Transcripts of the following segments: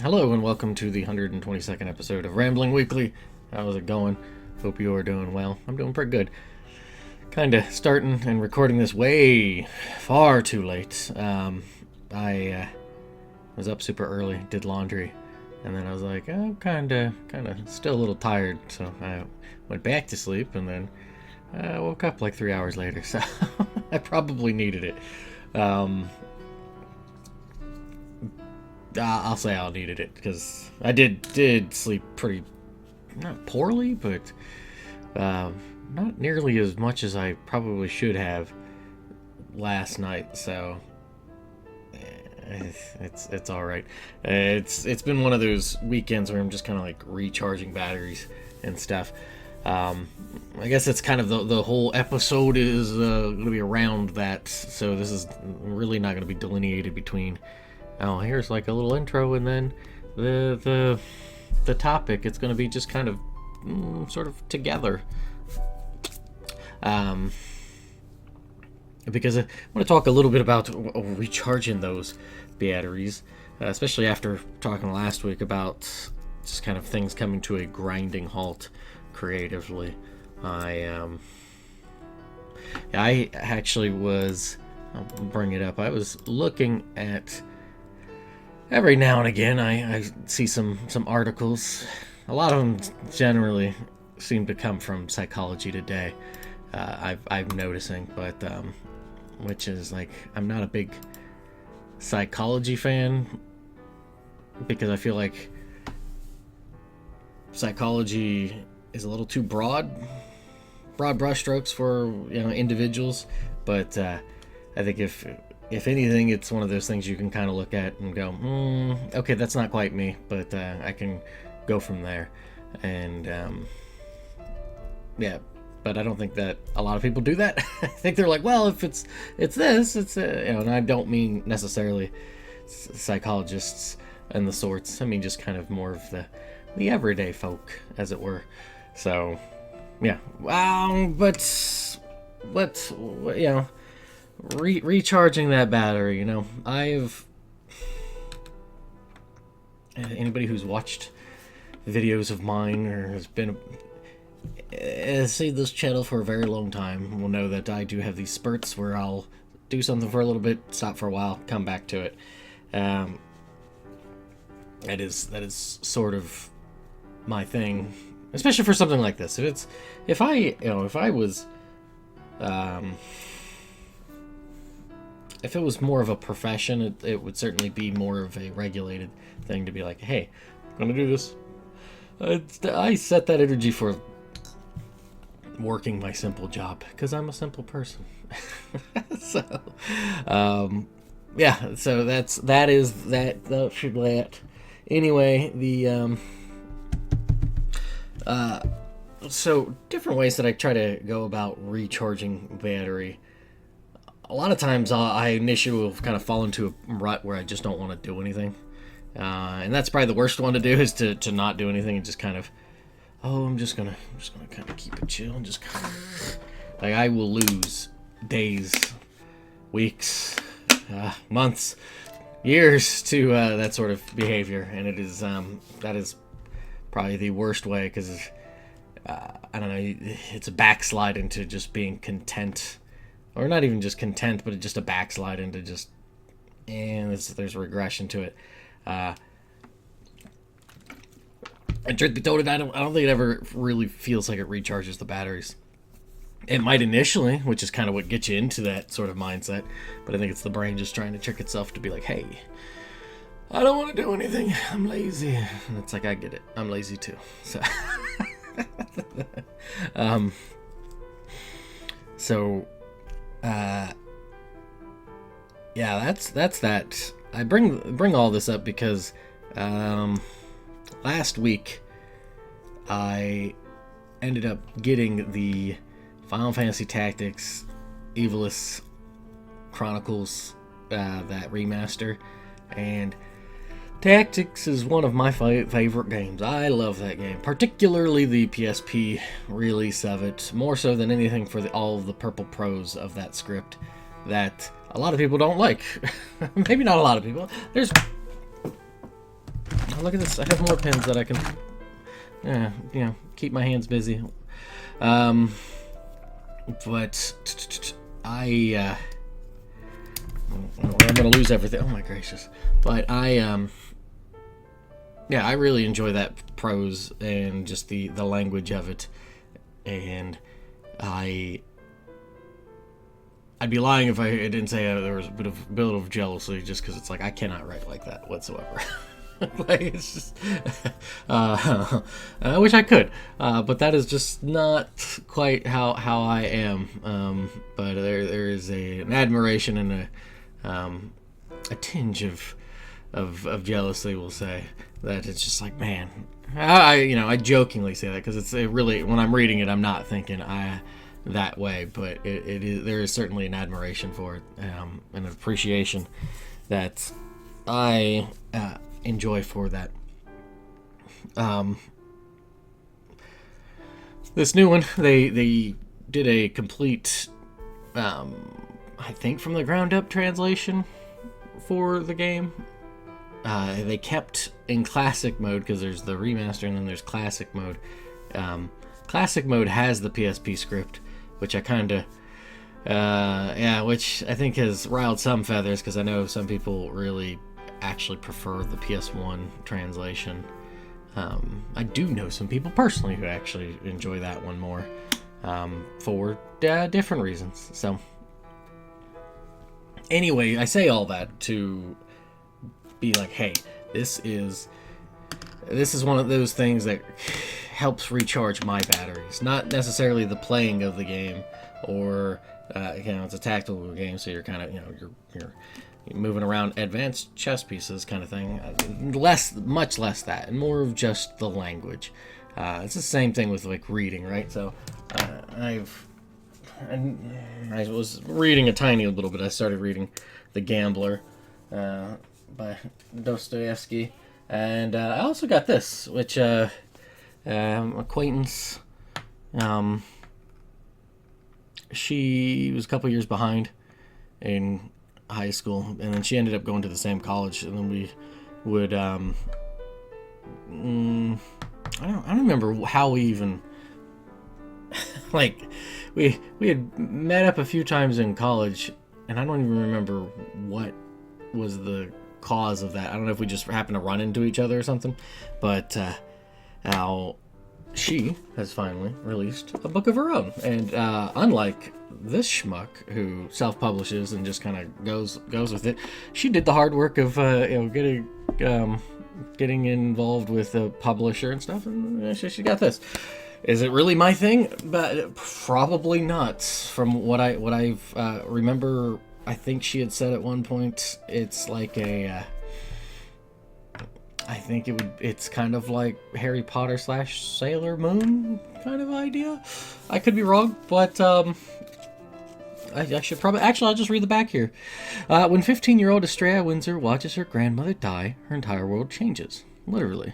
Hello and welcome to the 122nd episode of Rambling Weekly. How's it going? Hope you are doing well. I'm doing pretty good. Kinda starting and recording this way far too late. I was up super early, did laundry, and then I was like, I'm kinda still a little tired, so I went back to sleep, and then I woke up like 3 hours later, so I probably needed it. I'll say I needed it because I did sleep pretty, not poorly, but not nearly as much as I probably should have last night. So it's all right. It's been one of those weekends where I'm just kind of like recharging batteries and stuff. I guess it's kind of the whole episode is going to be around that. So this is really not going to be delineated between. Oh, here's like a little intro, and then the topic. It's going to be just kind of sort of together, because I want to talk a little bit about recharging those batteries, especially after talking last week about just kind of things coming to a grinding halt creatively. I actually was. I'll bring it up. I was looking at. Every now and again, I see some articles. A lot of them generally seem to come from Psychology Today. I'm noticing, but which is like I'm not a big psychology fan because I feel like psychology is a little too broad brushstrokes for individuals. But I think if anything, it's one of those things you can kind of look at and go, okay, that's not quite me, but I can go from there. And yeah, but I don't think that a lot of people do that. I think they're like, well, if it's this, it's and I don't mean necessarily psychologists and the sorts. I mean just kind of more of the everyday folk, as it were. So yeah, but recharging that battery, anybody who's watched videos of mine or has been seen this channel for a very long time will know that I do have these spurts where I'll do something for a little bit, stop for a while, come back to it. That is sort of my thing, especially for something like this. If I if it was more of a profession, it would certainly be more of a regulated thing to be like, hey, I'm going to do this. I set that energy for working my simple job because I'm a simple person. So, yeah, so that is that. Anyway, so different ways that I try to go about recharging battery. A lot of times I initially will kind of fall into a rut where I just don't want to do anything. And that's probably the worst one to do, is to not do anything and just kind of, I'm just gonna kind of keep it chill and just kind of, like, I will lose days, weeks, months, years to that sort of behavior. And it is, that is probably the worst way because, I don't know, it's a backslide into just being content. Or not even just content, but just a backslide into just, there's regression to it. And truth be told, I don't think it ever really feels like it recharges the batteries. It might initially, which is kind of what gets you into that sort of mindset. But I think it's the brain just trying to trick itself to be like, hey, I don't want to do anything. I'm lazy. And it's like, I get it. I'm lazy too. So, yeah, that's that. I bring all this up because last week I ended up getting the Final Fantasy Tactics Evilus Chronicles, that remaster, and Tactics is one of my favorite games. I love that game, particularly the PSP release of it, more so than anything for all of the purple prose of that script that a lot of people don't like. Maybe not a lot of people. There's a look at this. I have more pens that I can, keep my hands busy. But I'm gonna lose everything. Oh my gracious! But I really enjoy that prose and just the language of it, and I'd be lying if I didn't say there was a bit of jealousy, just because it's like I cannot write like that whatsoever. Like, it's just, I wish I could, but that is just not quite how I am. But there is an admiration and a tinge of jealousy, we'll say, that it's just like, man, I jokingly say that because it's really, when I'm reading it, I'm not thinking that way, but it is, there is certainly an admiration for it, and an appreciation that I enjoy for that. This new one, they did a complete, I think from the ground up translation for the game. They kept in classic mode, because there's the remaster and then there's classic mode. Classic mode has the PSP script, which I kind of, which I think has riled some feathers, because I know some people really actually prefer the PS1 translation. I do know some people personally who actually enjoy that one more, for different reasons. So anyway, I say all that to be like, hey, this is one of those things that helps recharge my batteries. Not necessarily the playing of the game, or it's a tactical game, so you're kind of you're moving around advanced chess pieces kind of thing. Much less that, and more of just the language. It's the same thing with like reading, right? So I was reading a tiny little bit. I started reading The Gambler by Dostoevsky, and I also got this, which acquaintance, she was a couple years behind in high school, and then she ended up going to the same college, and then we would I don't remember how we even like we had met up a few times in college, and I don't even remember what was the cause of that. I don't know if we just happened to run into each other or something, but now she has finally released a book of her own, and unlike this schmuck who self-publishes and just kind of goes with it, she did the hard work of getting involved with a publisher and stuff, and she got this. Is it really my thing? But probably not. From what I remember, I think she had said at one point, it's like it's kind of like Harry Potter / Sailor Moon kind of idea. I could be wrong, but I should probably... Actually, I'll just read the back here. When 15-year-old Estrella Windsor watches her grandmother die, her entire world changes. Literally.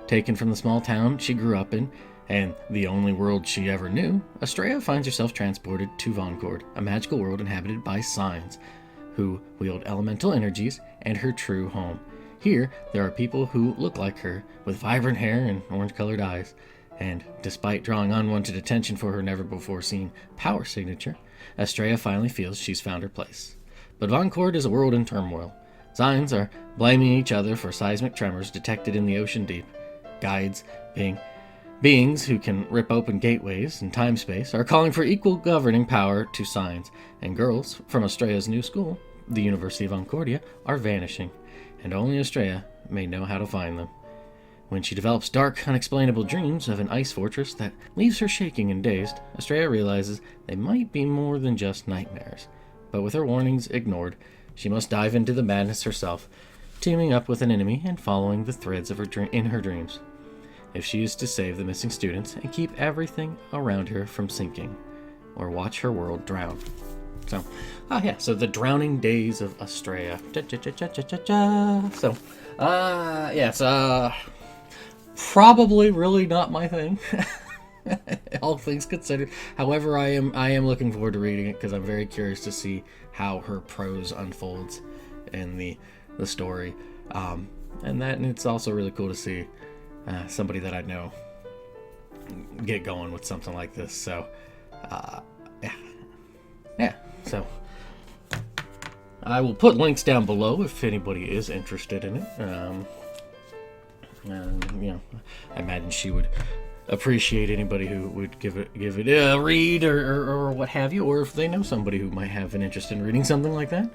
Taken from the small town she grew up in, and the only world she ever knew, Estrella finds herself transported to Voncord, a magical world inhabited by signs, who wield elemental energies, and her true home. Here, there are people who look like her, with vibrant hair and orange-colored eyes, and despite drawing unwanted attention for her never-before-seen power signature, Estrella finally feels she's found her place. But Voncord is a world in turmoil. Signs are blaming each other for seismic tremors detected in the ocean deep. Guides, beings who can rip open gateways in time-space, are calling for equal governing power to signs, and girls from Estrella's new school, the University of Voncordia, are vanishing, and only Estrella may know how to find them. When she develops dark, unexplainable dreams of an ice fortress that leaves her shaking and dazed, Estrella realizes they might be more than just nightmares. But with her warnings ignored, she must dive into the madness herself, teaming up with an enemy and following the threads of in her dreams, if she is to save the missing students and keep everything around her from sinking, or watch her world drown. So, so the drowning days of Estrella. So, it's probably really not my thing, all things considered. However, I am looking forward to reading it, because I'm very curious to see how her prose unfolds in the story. and it's also really cool to see somebody that I know get going with something like this. So yeah. So I will put links down below if anybody is interested in it. I imagine she would appreciate anybody who would give it a read or what have you, or if they know somebody who might have an interest in reading something like that.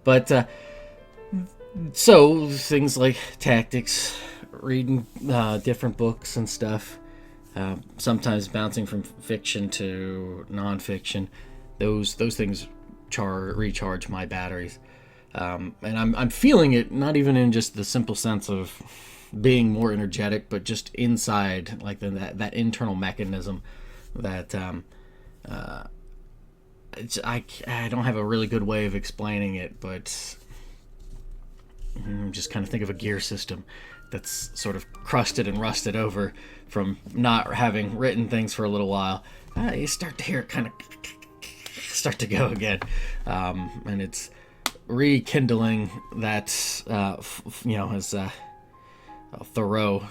But so things like tactics, reading different books and stuff, sometimes bouncing from fiction to nonfiction, those things recharge my batteries, and I'm feeling it, not even in just the simple sense of being more energetic, but just inside, like that internal mechanism that I don't have a really good way of explaining it, but just kind of think of a gear system that's sort of crusted and rusted over from not having written things for a little while. You start to hear it kind of start to go again, and it's rekindling that, as Thoreau,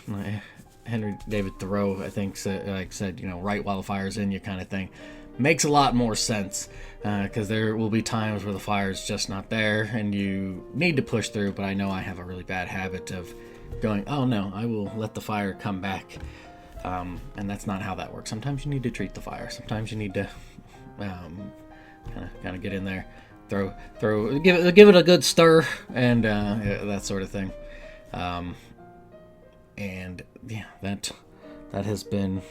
Henry David Thoreau, I think, said, right while the fire's in you, kind of thing. Makes a lot more sense, because there will be times where the fire's just not there and you need to push through, but I know I have a really bad habit of going, oh no, I will let the fire come back, and that's not how that works. Sometimes you need to treat the fire. Sometimes you need to kind of get in there, give it a good stir, and that sort of thing. And yeah, that has been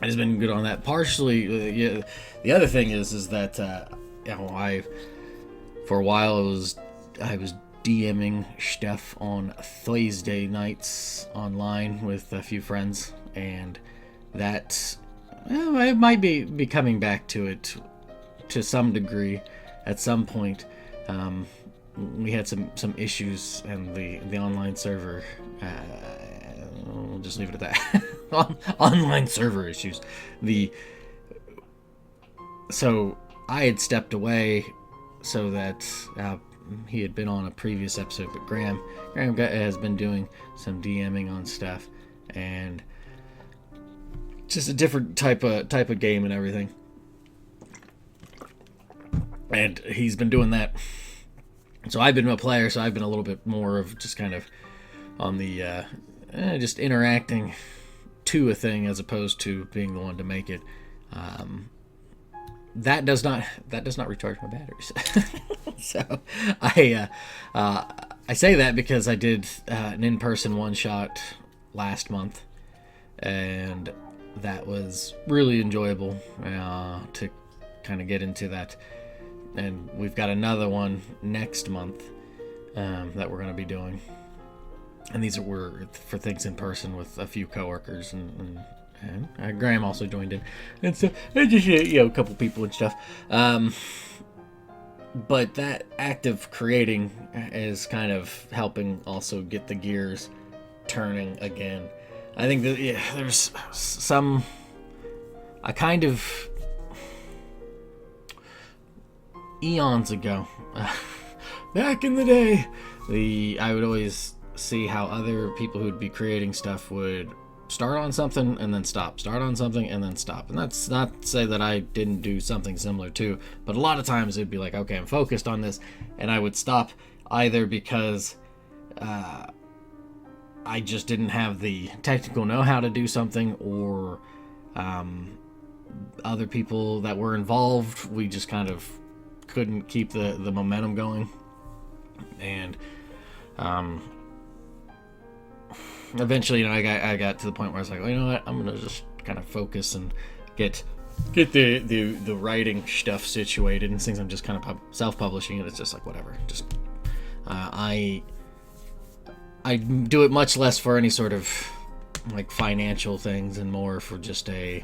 good on that. Partially, the other thing is that for a while I was DMing stuff on Thursday nights online with a few friends, and that I might be coming back to it to some degree at some point. We had some issues, and the online server, we'll just leave it at that. Online server issues. So I had stepped away so that he had been on a previous episode, but Graham has been doing some DMing on stuff, and just a different type of game and everything. And he's been doing that. So I've been a player, so I've been a little bit more of just kind of on the just interacting to a thing as opposed to being the one to make it. That does not recharge my batteries. So I say that because I did an in-person one-shot last month, and that was really enjoyable to kind of get into that. And we've got another one next month that we're going to be doing. And these were for things in person with a few coworkers, and Graham also joined in. And so, just a couple people and stuff. But that act of creating is kind of helping also get the gears turning again. I think that there's some... I kind of... eons ago, back in the day, I would always see how other people who'd be creating stuff would start on something and then stop, start on something and then stop. And that's not to say that I didn't do something similar too, but a lot of times it'd be like, okay, I'm focused on this, and I would stop either because I just didn't have the technical know-how to do something, or other people that were involved, we just kind of couldn't keep the momentum going. And eventually, I got to the point where I was like, well, you know what, I'm gonna just kind of focus and get the writing stuff situated. And since I'm just kind of self-publishing it, it's just like whatever. Just I do it much less for any sort of like financial things and more for just a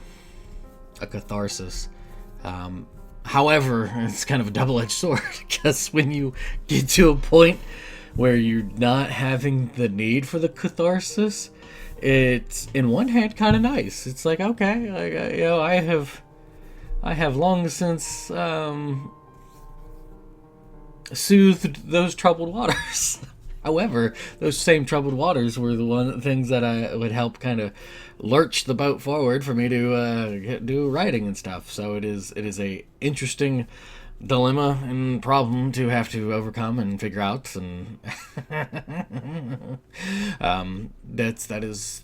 catharsis. However, it's kind of a double-edged sword, because when you get to a point where you're not having the need for the catharsis, it's in one hand kind of nice. It's like, okay, I have long since soothed those troubled waters. However, those same troubled waters were the things that I would help kind of lurch the boat forward for me to do writing and stuff. So it is a interesting dilemma and problem to have to overcome and figure out, and that is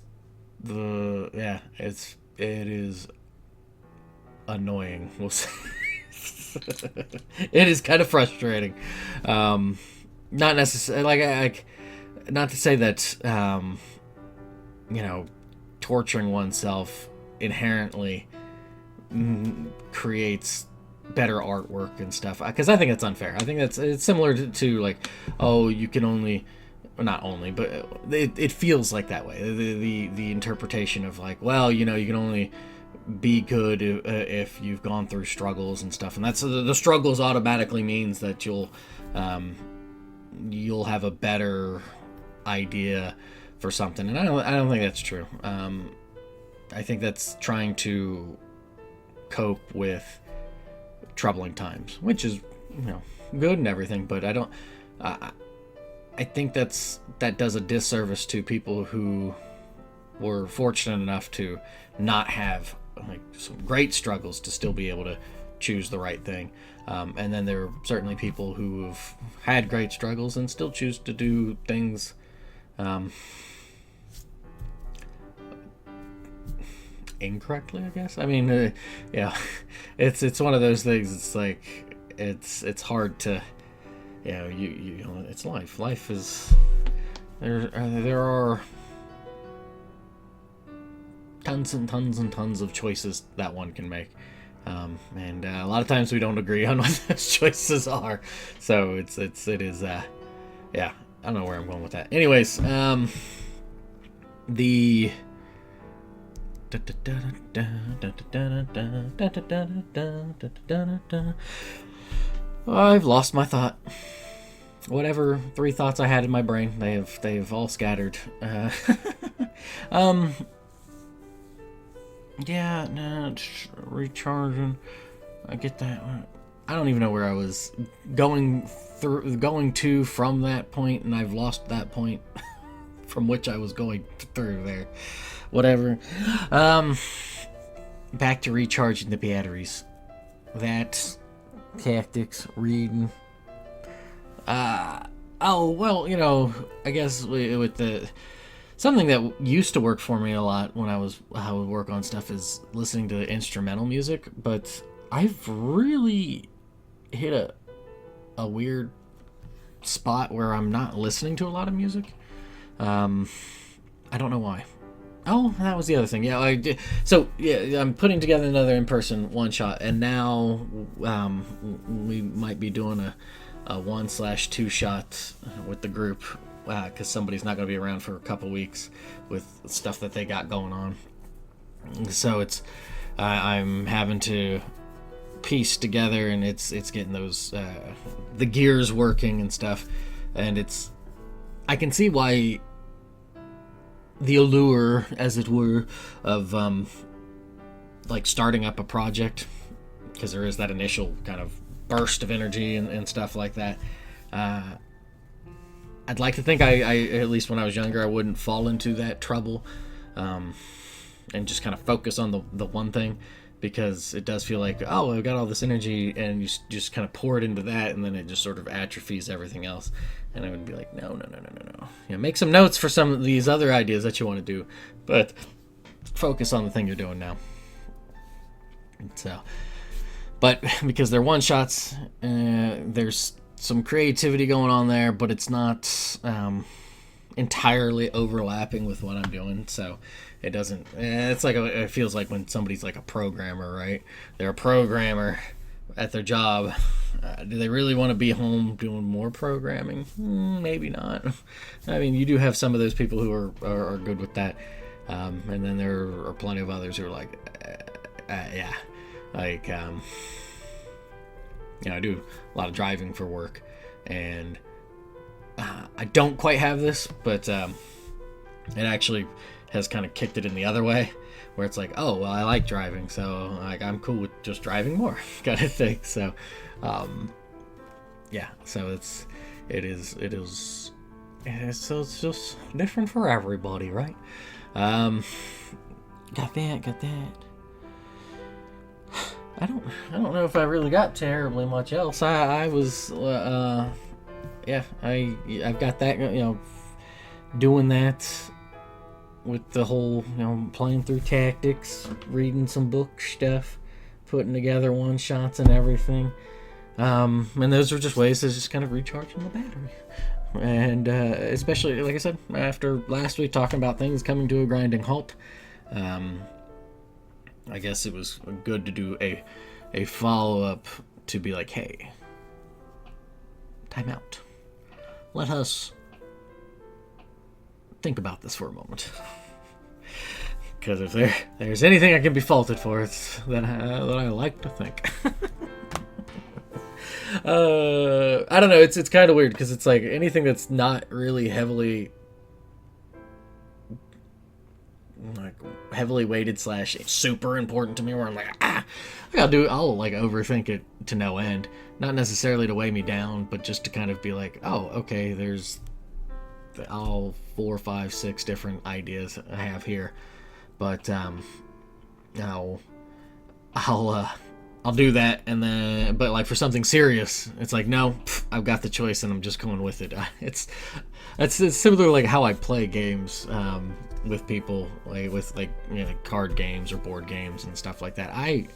the yeah it is annoying. We'll say. It is kind of frustrating. Not necessarily not to say that torturing oneself inherently creates better artwork and stuff, because I think it's unfair. I think it's similar to like, oh, you can only, well, not only, but it feels like that way. The interpretation of like, well, you can only be good if you've gone through struggles and stuff, and that's the struggles automatically means that you'll have a better idea for something, and I don't think that's true. I think that's trying to cope with troubling times, which is good and everything, but I think that does a disservice to people who were fortunate enough to not have like some great struggles to still be able to choose the right thing, and then there are certainly people who have had great struggles and still choose to do things incorrectly, I guess. I mean, it's one of those things. It's like it's hard to, it's life. Life is there are tons and tons and tons of choices that one can make, and a lot of times we don't agree on what those choices are. So it is yeah. I don't know where I'm going with that. Anyways, the I've lost my thought. Whatever 3 thoughts I had in my brain, they've all scattered. Yeah, no, recharging. I get that. I don't even know where I was going to from that point, and I've lost that point from which I was going through there. Whatever. Back to recharging the batteries. That tactics, reading. Oh well, I guess with the something that used to work for me a lot when I would work on stuff is listening to instrumental music, but I've really hit a weird spot where I'm not listening to a lot of music. I don't know why. Oh, that was the other thing. Yeah, I did. So yeah, I'm putting together another in-person one shot, and now we might be doing a 1/2 shot with the group, because somebody's not going to be around for a couple weeks with stuff that they got going on. So it's I'm having to piece together, and it's getting those the gears working and stuff, and I can see why the allure, as it were, of like starting up a project, because there is that initial kind of burst of energy and stuff like that. I'd like to think I at least when I was younger, I wouldn't fall into that trouble, and just kind of focus on the one thing, because it does feel like, oh, I've got all this energy, and you just kind of pour it into that, and then it just sort of atrophies everything else. And I would be like, no. Make some notes for some of these other ideas that you want to do, but focus on the thing you're doing now. So, but because they're one shots, there's some creativity going on there, but it's not entirely overlapping with what I'm doing. So it doesn't. It's like it feels like when somebody's like a programmer, right? They're a programmer at their job. Do they really want to be home doing more programming? Maybe not. I mean, you do have some of those people who are good with that, and then there are plenty of others who are like, yeah, like I do a lot of driving for work, and I don't quite have this, but it actually has kind of kicked it in the other way, where it's like, oh, well, I like driving, so like I'm cool with just driving more kind of thing. So yeah, so so it's just different for everybody, right? Um, got that. I don't know if I really got terribly much else. I was yeah, I've got that, doing that with the whole, playing through tactics, reading some book stuff, putting together one shots and everything. And those are just ways to just kind of recharging the battery. And especially, like I said, after last week talking about things coming to a grinding halt, I guess it was good to do a follow-up to be like, hey, time out. Let us think about this for a moment. Because if there's anything I can be faulted for, it's that I like to think. I don't know. It's kind of weird because it's like anything that's not really heavily weighted / super important to me, where I'm like, I'll like overthink it to no end. Not necessarily to weigh me down, but just to kind of be like, oh, okay, there's all 4, 5, 6 different ideas I have here, but I'll do that, and then, but like for something serious, it's like, no, I've got the choice, and I'm just going with it. It's similar like how I play games with people, like with card games or board games and stuff like that. I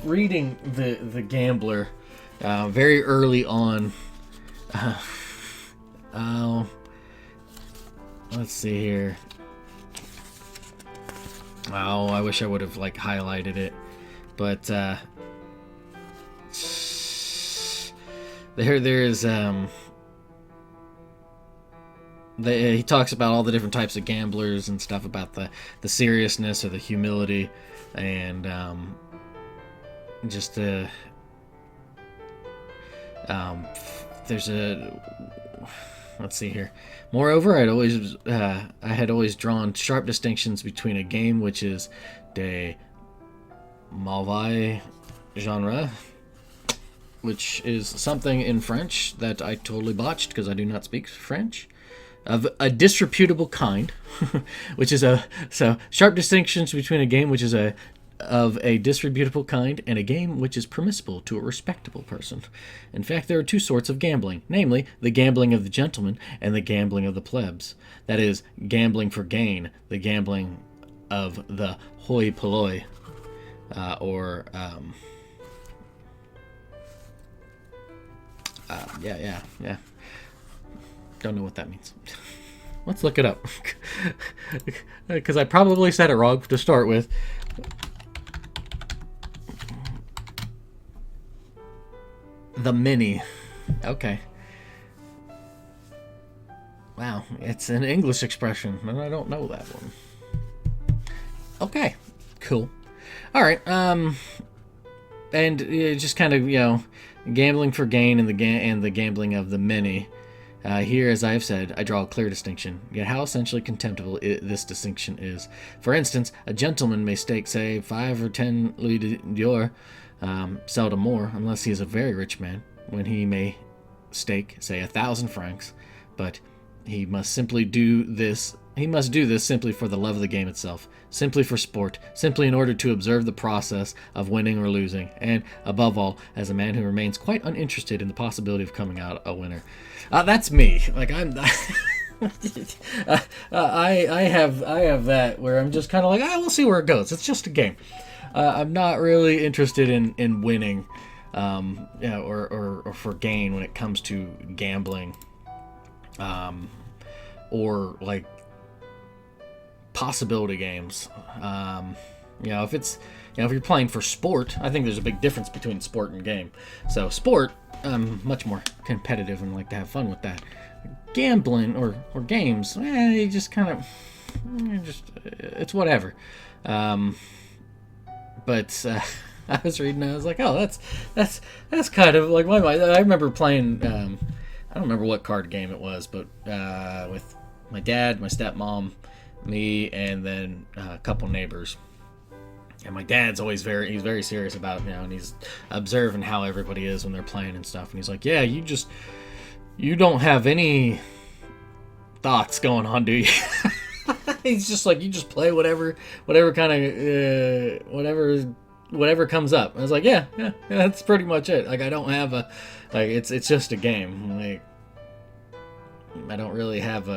reading the Gambler very early on. Let's see here. Oh, I wish I would have highlighted it, but there is he talks about all the different types of gamblers and stuff, about the seriousness or the humility, and just there's let's see here. Moreover, I had always drawn sharp distinctions between a game which is de mauvais genre, which is something in French that I totally botched because I do not speak French, of a disreputable kind, which is sharp distinctions between a game which is of a disreputable kind and a game which is permissible to a respectable person. In fact, there are 2 sorts of gambling, namely the gambling of the gentleman and the gambling of the plebs. That is, gambling for gain, the gambling of the hoi polloi, yeah. Don't know what that means. Let's look it up, because I probably said it wrong to start with. The mini. Okay. Wow, it's an English expression, and I don't know that one. Okay, cool. All right. And just kind of gambling for gain and the gambling of the many. Here, as I have said, I draw a clear distinction, yet how essentially contemptible this distinction is. For instance, a gentleman may stake, say, 5 or 10 louis d'or, seldom more, unless he is a very rich man, when he may stake, say, 1,000 francs, but he must do this simply for the love of the game itself, simply for sport, simply in order to observe the process of winning or losing, and, above all, as a man who remains quite uninterested in the possibility of coming out a winner. That's me. I'm I have that where I'm just kind of like, we'll see where it goes. It's just a game. I'm not really interested in winning, or for gain when it comes to gambling, or possibility games. If it's if you're playing for sport, I think there's a big difference between sport and game. So sport, I'm much more competitive and like to have fun with that. Gambling or games, you just kind of it's whatever. But I was reading, I was like, oh, that's kind of like my mind. I remember playing. I don't remember what card game it was, but with my dad, my stepmom, me, and then a couple neighbors. And my dad's always he's very serious about it now, and he's observing how everybody is when they're playing and stuff. And he's like, yeah, you don't have any thoughts going on, do you? He's just like, you just play whatever kind of, whatever comes up. I was like, yeah, that's pretty much it. Like, I don't have it's just a game. Like, I don't really have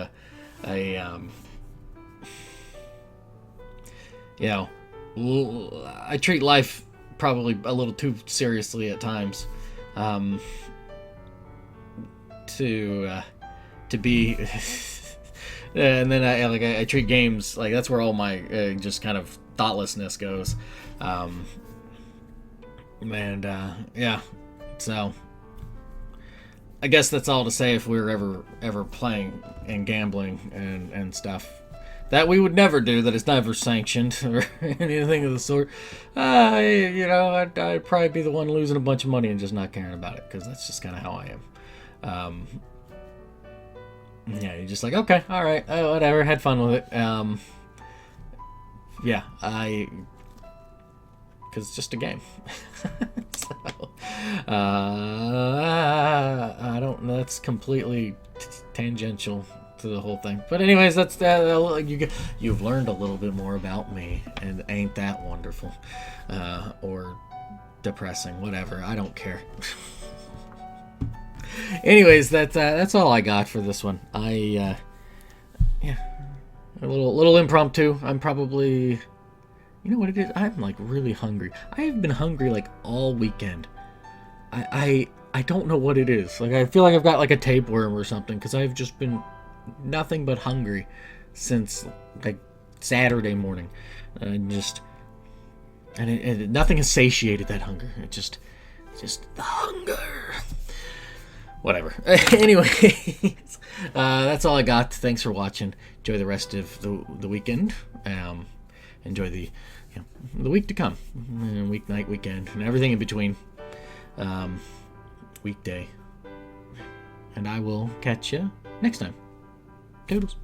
you know, I treat life probably a little too seriously at times, to be, and then I treat games like that's where all my just kind of thoughtlessness goes, yeah, so I guess that's all to say if we were ever playing and gambling and stuff that we would never do, that is never sanctioned or anything of the sort. I'd probably be the one losing a bunch of money and just not caring about it, because that's just kind of how I am. Yeah, you're just like, okay, all right, whatever, had fun with it. Because it's just a game. So, I don't know, that's completely tangential to the whole thing, but anyways, that's you've learned a little bit more about me, and ain't that wonderful, or depressing, whatever, I don't care. Anyways, that's all I got for this one. A little impromptu. I'm probably, you know what it is, I'm like really hungry. I have been hungry like all weekend. I don't know what it is. Like, I feel like I've got like a tapeworm or something, because I've just been nothing but hungry since like Saturday morning, and nothing has satiated that hunger. It just the hunger. Whatever. Anyways, that's all I got. Thanks for watching. Enjoy the rest of the weekend. Enjoy the week to come, weeknight, weekend, and everything in between. Weekday. And I will catch you next time. Toodles.